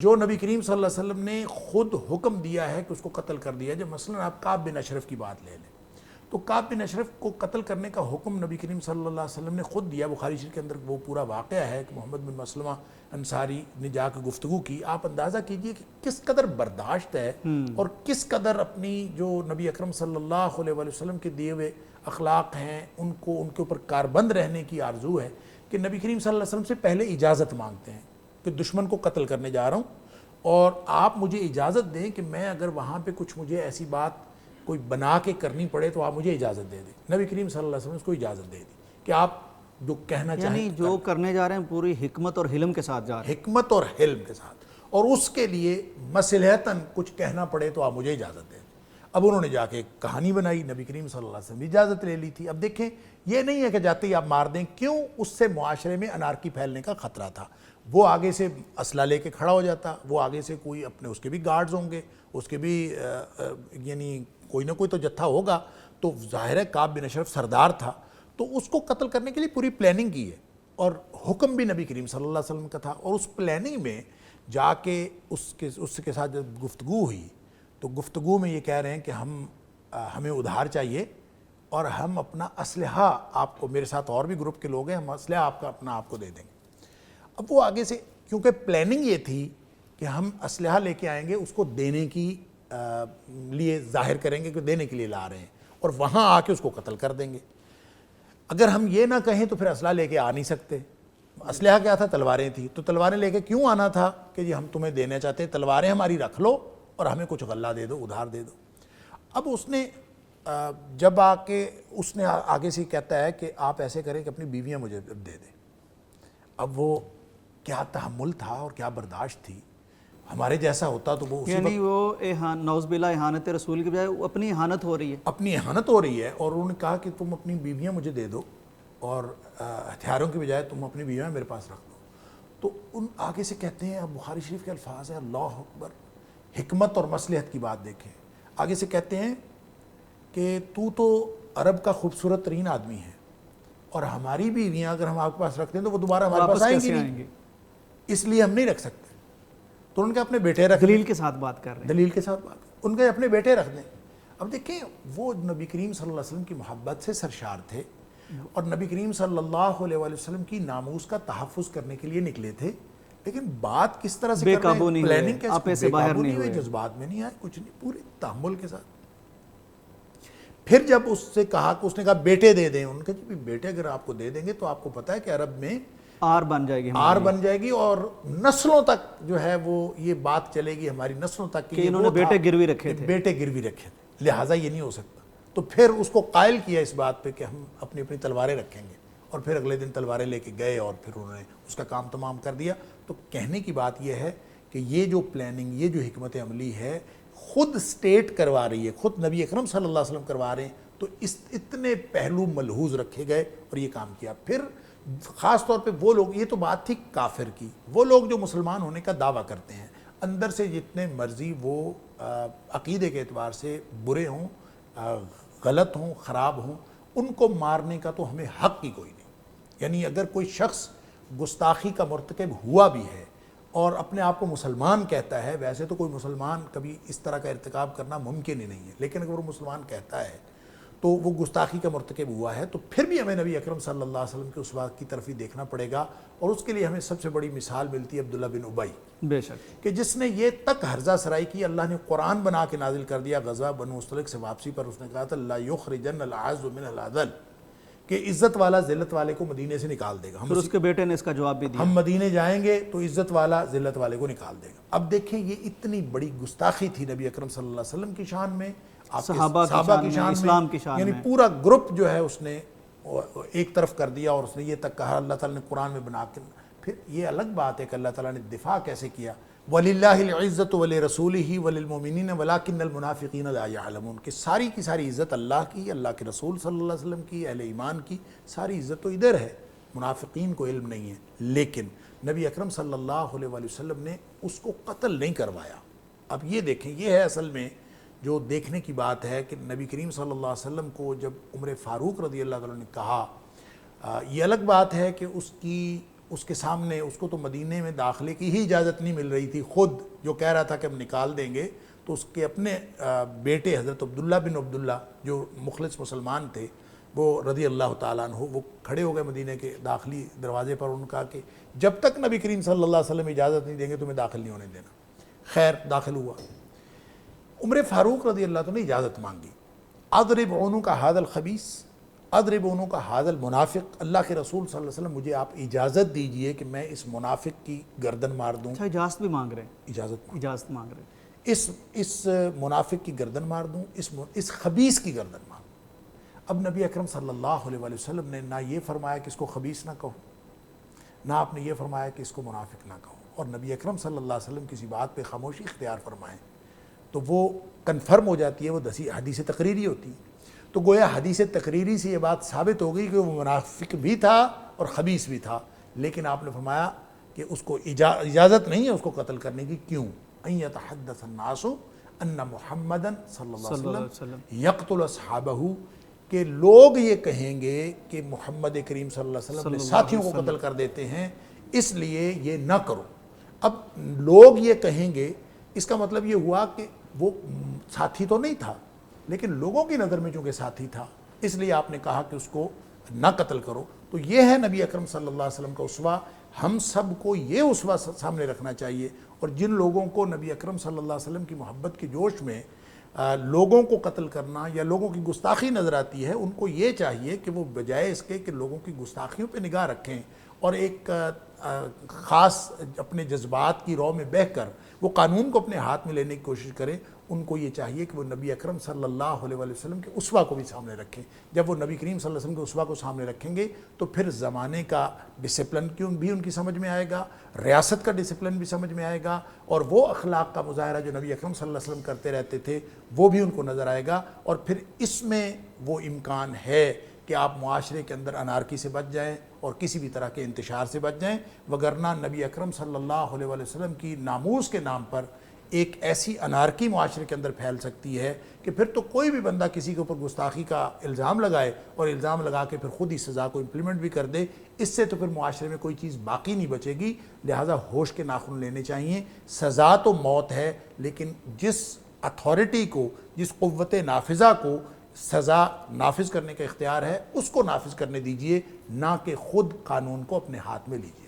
جو نبی کریم صلی اللہ علیہ وسلم نے خود حکم دیا ہے کہ اس کو قتل کر دیا جائے. مثلا آپ کعب بن اشرف کی بات لے لیں تو کعب بن اشرف کو قتل کرنے کا حکم نبی کریم صلی اللہ علیہ وسلم نے خود دیا. بخاری شریف کے اندر وہ پورا واقعہ ہے کہ محمد بن مسلمہ انصاری نے جا کے گفتگو کی. آپ اندازہ کیجئے کہ کس قدر برداشت ہے اور کس قدر اپنی جو نبی اکرم صلی اللہ علیہ وسلم کے دیے ہوئے اخلاق ہیں ان کے اوپر کاربند رہنے کی آرزو ہے کہ نبی کریم صلی اللہ علیہ وسلم سے پہلے اجازت مانگتے ہیں کہ دشمن کو قتل کرنے جا رہا ہوں اور آپ مجھے اجازت دیں کہ میں اگر وہاں پہ کچھ مجھے ایسی بات کوئی بنا کے کرنی پڑے تو آپ مجھے اجازت دے دیں. نبی کریم صلی اللہ علیہ وسلم اس کو اجازت دے دی کہ آپ جو کہنا چاہیں یعنی جو کرنے جا رہے ہیں پوری حکمت اور حلم کے ساتھ جا رہے ہیں. حکمت اور حلم کے ساتھ, اور اس کے لیے مصلحتاً کچھ کہنا پڑے تو آپ مجھے اجازت دیں. اب انہوں نے جا کے ایک کہانی بنائی, نبی کریم صلی اللہ علیہ وسلم بھی اجازت لے لی تھی. اب دیکھیں یہ نہیں ہے کہ جاتے ہی آپ مار دیں, کیوں؟ اس سے معاشرے میں انارکی پھیلنے کا خطرہ تھا. وہ آگے سے اسلحہ لے کے کھڑا ہو جاتا, وہ آگے سے کوئی اپنے اس کے بھی گارڈز ہوں گے, اس کے بھی یعنی کوئی نہ کوئی تو جتھا ہوگا. تو ظاہر ہے کعب بن اشرف سردار تھا تو اس کو قتل کرنے کے لیے پوری پلاننگ کی ہے اور حکم بھی نبی کریم صلی اللہ علیہ وسلم کا تھا. اور اس پلاننگ میں جا کے اس کے ساتھ جب گفتگو ہوئی تو گفتگو میں یہ کہہ رہے ہیں کہ ہمیں ادھار چاہیے اور ہم اپنا اسلحہ آپ کو, میرے ساتھ اور بھی گروپ کے لوگ ہیں, ہم اسلحہ آپ کو دے دیں گے. اب وہ آگے سے کیونکہ پلاننگ یہ تھی کہ ہم اسلحہ لے کے آئیں گے, اس کو دینے کی لیے ظاہر کریں گے کہ دینے کے لیے لا رہے ہیں اور وہاں آ کے اس کو قتل کر دیں گے. اگر ہم یہ نہ کہیں تو پھر اسلحہ لے کے آ نہیں سکتے. اسلحہ کیا تھا؟ تلواریں تھیں. تو تلواریں لے کے کیوں آنا تھا کہ جی ہم تمہیں دینا چاہتے ہیں, تلواریں ہماری رکھ لو اور ہمیں کچھ غلہ دے دو, ادھار دے دو. اب اس نے جب اس نے آگے سے کہتا ہے کہ آپ ایسے کریں کہ اپنی بیویاں مجھے دے دیں. اب وہ کیا تحمل تھا اور کیا برداشت تھی. ہمارے جیسا ہوتا تو وہ یعنی وہ نعوذ باللہ اہانت رسول کی بجائے اپنی اہانت ہو رہی ہے, اپنی اہانت ہو رہی ہے. اور انہوں نے کہا کہ تم اپنی بیویاں مجھے دے دو اور ہتھیاروں کی بجائے تم اپنی بیویاں میرے پاس رکھ دو. تو ان آگے سے کہتے ہیں, اب بخاری شریف کے الفاظ ہیں, اللہ اکبر, حکمت اور مصلحت کی بات دیکھیں. آگے سے کہتے ہیں کہ تو عرب کا خوبصورت ترین آدمی ہے اور ہماری بیویاں اگر ہم آپ کے پاس رکھتے ہیں تو وہ دوبارہ ہمارے پاس آئیں گی نہیں, اس لیے ہم نہیں رکھ سکتے. تو ان کے اپنے بیٹے رکھ دلیل کے ساتھ بات کر رہے ہیں, دلیل کے ساتھ بات, ان کے اپنے بیٹے رکھ دیں. اب دیکھیں وہ نبی کریم صلی اللہ علیہ وسلم کی محبت سے سرشار تھے اور نبی کریم صلی اللہ علیہ وسلم کی ناموس کا تحفظ کرنے کے لیے نکلے تھے, لیکن بات کس طرح سے بے کر رہے قابو ہیں, نہیں پلاننگ ہوئے, آپے سے باہر نہیں ہوئے, جذبات میں نہیں آئے, کچھ نہیں, پورے تحمل کے ساتھ. پھر جب اس سے کہا کہ اس نے کہا بیٹے دے دیں, ان کے بیٹے اگر آپ کو دے دیں گے تو آپ کو پتہ ہے کہ عرب میں آر بن جائے گی, آر بن جائے گی اور نسلوں تک جو ہے وہ یہ بات چلے گی ہماری نسلوں تک کہ انہوں نے بیٹے گروی رکھے تھے, بیٹے گروی رکھے تھے, لہٰذا یہ نہیں ہو سکتا. تو پھر اس کو قائل کیا اس بات پہ کہ ہم اپنی اپنی تلواریں رکھیں گے, اور پھر اگلے دن تلواریں لے کے گئے اور پھر انہوں نے اس کا کام تمام کر دیا. تو کہنے کی بات یہ ہے کہ یہ جو پلاننگ, یہ جو حکمت عملی ہے خود اسٹیٹ کروا رہی ہے, خود نبی اکرم صلی اللہ علیہ وسلم کروا رہے ہیں. تو اتنے پہلو ملحوظ رکھے گئے اور یہ کام کیا. پھر خاص طور پہ وہ لوگ, یہ تو بات تھی کافر کی, وہ لوگ جو مسلمان ہونے کا دعویٰ کرتے ہیں, اندر سے جتنے مرضی وہ عقیدے کے اعتبار سے برے ہوں, غلط ہوں, خراب ہوں, ان کو مارنے کا تو ہمیں حق ہی کوئی نہیں. یعنی اگر کوئی شخص گستاخی کا مرتکب ہوا بھی ہے اور اپنے آپ کو مسلمان کہتا ہے, ویسے تو کوئی مسلمان کبھی اس طرح کا ارتکاب کرنا ممکن ہی نہیں ہے, لیکن اگر وہ مسلمان کہتا ہے تو وہ گستاخی کا مرتکب ہوا ہے, تو پھر بھی ہمیں نبی اکرم صلی اللہ علیہ وسلم کے اس بات کی طرف ہی دیکھنا پڑے گا. اور اس کے لیے ہمیں سب سے بڑی مثال ملتی ہے عبداللہ بن ابی, بے شک, کہ جس نے یہ تک ہرزہ سرائی کی, اللہ نے قرآن بنا کے نازل کر دیا غزوہ بنو مصطلق سے واپسی پر. اس نے کہا تھا لا یخرجن الاعز من الاذل, کہ عزت والا ذلت والے کو مدینے سے نکال دے گا. پھر اس کے بیٹے نے اس کا جواب بھی دیا, ہم مدینے جائیں گے تو عزت والا ذلت والے کو نکال دے گا. اب دیکھیں یہ اتنی بڑی گستاخی تھی نبی اکرم صلی اللہ علیہ وسلم کی شان میں, صحابہ کی شان میں, اسلام کی شان یعنی میں, پورا گروپ جو ہے اس نے ایک طرف کر دیا. اور اس نے یہ تک کہا, اللہ تعالیٰ نے قرآن میں بنا کے, پھر یہ الگ بات ہے کہ اللہ تعالیٰ نے دفاع کیسے کیا, وَلِلَّهِ الْعِزَّةُ وَلِرَسُولِهِ وَلِلْمُؤْمِنِينَ وَلَكِنَّ الْمُنَافِقِينَ لَا يَعْلَمُونَ, کہ ساری کی ساری عزت اللہ کی, اللہ کے رسول صلی اللہ علیہ وسلم کی, اہل ایمان کی, ساری عزت تو ادھر ہے, منافقین کو علم نہیں ہے. لیکن نبی اکرم صلی اللہ علیہ وسلم نے اس کو قتل نہیں کروایا. اب یہ دیکھیں, یہ ہے اصل میں جو دیکھنے کی بات ہے کہ نبی کریم صلی اللہ علیہ وسلم کو جب عمر فاروق رضی اللہ عنہ نے کہا, یہ الگ بات ہے کہ اس کی اس کے سامنے اس کو تو مدینے میں داخلے کی ہی اجازت نہیں مل رہی تھی، خود جو کہہ رہا تھا کہ ہم نکال دیں گے، تو اس کے اپنے بیٹے حضرت عبداللہ بن عبداللہ جو مخلص مسلمان تھے وہ رضی اللہ تعالیٰ عنہ، وہ کھڑے ہو گئے مدینے کے داخلی دروازے پر، ان کا کہ جب تک نبی کریم صلی اللہ علیہ وسلم اجازت نہیں دیں گے تمہیں داخل نہیں ہونے دینا۔ خیر داخل ہوا، عمر فاروق رضی اللہ عنہ نے اجازت مانگی، اضرب عنق ھذا الخبیث، اضرب عنق ھذا المنافق، اللہ کے رسول صلی اللہ علیہ وسلم مجھے آپ اجازت دیجئے کہ میں اس منافق کی گردن مار دوں۔ اچھا اجازت بھی مانگ رہے ہیں، اجازت مانگ رہے ہیں۔ اس منافق کی گردن مار دوں، اس خبیث کی گردن مار دوں۔ اب نبی اکرم صلی اللہ علیہ وآلہ وسلم نے نہ یہ فرمایا کہ اس کو خبیث نہ کہو، نہ آپ نے یہ فرمایا کہ اس کو منافق نہ کہو، اور نبی اکرم صلی اللہ علیہ وسلم کسی بات پہ خاموشی اختیار فرمائیں تو وہ کنفرم ہو جاتی ہے، وہ حدیث تقریری ہوتی ہے۔ تو گویا حدیث تقریری سے یہ بات ثابت ہو گئی کہ وہ منافق بھی تھا اور خبیث بھی تھا، لیکن آپ نے فرمایا کہ اس کو اجازت نہیں ہے اس کو قتل کرنے کی۔ کیوں؟ ان یتحدث الناس ان محمدًا صلی اللہ علیہ وسلم یقتل اصحابہ، کہ لوگ یہ کہیں گے کہ محمد کریم صلی اللہ علیہ وسلم اپنے ساتھیوں کو قتل کر دیتے ہیں، اس لیے یہ نہ کرو۔ اب لوگ یہ کہیں گے، اس کا مطلب یہ ہوا کہ وہ ساتھی تو نہیں تھا، لیکن لوگوں کی نظر میں چونکہ ساتھی تھا، اس لیے آپ نے کہا کہ اس کو نہ قتل کرو۔ تو یہ ہے نبی اکرم صلی اللہ علیہ وسلم کا اسوہ۔ ہم سب کو یہ اسوہ سامنے رکھنا چاہیے، اور جن لوگوں کو نبی اکرم صلی اللہ علیہ وسلم کی محبت کے جوش میں لوگوں کو قتل کرنا یا لوگوں کی گستاخی نظر آتی ہے، ان کو یہ چاہیے کہ وہ بجائے اس کے کہ لوگوں کی گستاخیوں پہ نگاہ رکھیں اور ایک خاص اپنے جذبات کی رو میں بہہ کر وہ قانون کو اپنے ہاتھ میں لینے کی کوشش کریں، ان کو یہ چاہیے کہ وہ نبی اکرم صلی اللہ علیہ وسلم کے اسوہ کو بھی سامنے رکھیں۔ جب وہ نبی کریم صلی اللہ علیہ وسلم کے اسوہ کو سامنے رکھیں گے تو پھر زمانے کا ڈسپلن کیوں بھی ان کی سمجھ میں آئے گا، ریاست کا ڈسپلن بھی سمجھ میں آئے گا، اور وہ اخلاق کا مظاہرہ جو نبی اکرم صلی اللہ علیہ وسلم کرتے رہتے تھے وہ بھی ان کو نظر آئے گا، اور پھر اس میں وہ امکان ہے کہ آپ معاشرے کے اندر انارکی سے بچ جائیں اور کسی بھی طرح کے انتشار سے بچ جائیں، وگرنہ نبی اکرم صلی اللہ علیہ وسلم کی ناموس کے نام پر ایک ایسی انارکی معاشرے کے اندر پھیل سکتی ہے کہ پھر تو کوئی بھی بندہ کسی کے اوپر گستاخی کا الزام لگائے اور الزام لگا کے پھر خود ہی سزا کو امپلیمنٹ بھی کر دے، اس سے تو پھر معاشرے میں کوئی چیز باقی نہیں بچے گی۔ لہٰذا ہوش کے ناخن لینے چاہیے۔ سزا تو موت ہے، لیکن جس اتھارٹی کو، جس قوت نافذہ کو سزا نافذ کرنے کا اختیار ہے، اس کو نافذ کرنے دیجئے، نہ کہ خود قانون کو اپنے ہاتھ میں لیجئے۔